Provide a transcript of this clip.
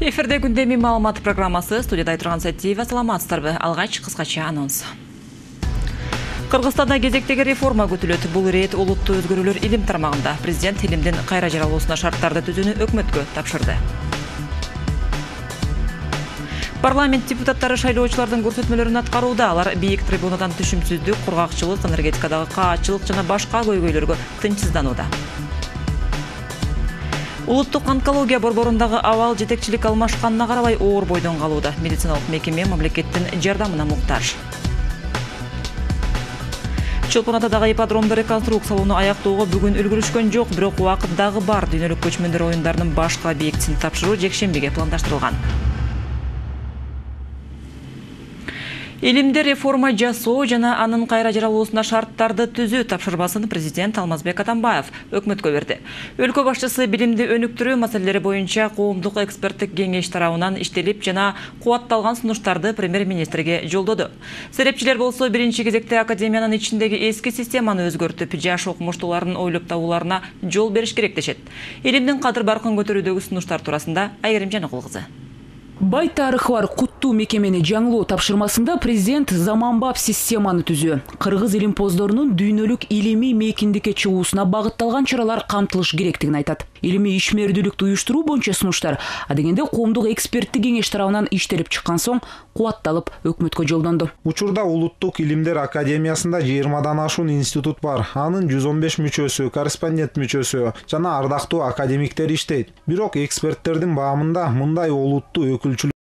Эфирде күндеми маалымат программасы, студияда Айтырган Сәтиева, саламатсыздарбы. Алгач кыскача анонс. Кыргызстанда кезектеги реформа күтүлөт. Бул рейт улуттуу өзгөрүүлөр илим тармагында. Президент илимдин кайра жаралуусуна шарттарды түзүүнү өкмөткө тапшырды. Парламент депутаттары шайлоочулардын көрсөтмөлөрүн аткарууда. Алар бийик трибунадан түшүмсүздүк, кургакчылык, энергетикадагы каатчылык жана башка көйгөйлөргө тынчсызданууда. Улуттук онкология борборундагы абал жетекчилик алмашканына карабай оор бойдон калууда. Медициналык мекеме мамлекеттин жардамына муктаж. Чолпон Атадагы ипподромду реконструкциялоону аяктоого бүгүн үлгүрүшкөн жок, бирок убакыт дагы бар. Дүйнөлүк көчмөндөр оюндарынын башка объектисин тапшыруу жекшембиге пландаштырылган. Илимде реформа жасоо жана анын кайра жаралуусуна шарттарды түзүү тапшырмасын президент Алмазбек Атамбаев өкмөткө берди. Өлкө башчысы билимди өнүктүрүү маселелери боюнча коомдук эксперттик кеңеш тарабынан иштелип жана кубатталган сунуштарды премьер-министрге жолдоду. Серепчилер болсо биринчи кезекте академиянын ичиндеги эски системаны өзгөртүп, жаш окумуштуулардын ойлоп табууларына жол бериш керек дешет. Илимдин кадыр баркын көтөрүүдөгү сунуштар туурасында Айгерим Жаныкул кызы. Бай тарыхы бар куттуу мекемени жаңылоо тапшырмасында президент заманбап системаны түзүү, кыргыз илимпоздорунун дүйнөлүк илимий мейкиндикке чыгуусуна багытталган чаралар камтылыш керектигин айтат. Илимий ишмердүүлүктү уюштуруу боюнча сунуштар адегенде коомдук эксперттик кеңеш тарабынан иштелип чыккан соң кубатталып өкмөткө жолдонду. Учурда Улуттук илимдер академиясында 20дан ашуун институт бар. Анын 115 мүчөсү, корреспондент мүчөсү жана ардактуу академиктер иштейт. Бирок эксперттердин баамында мындай олуттуу өкүлдөр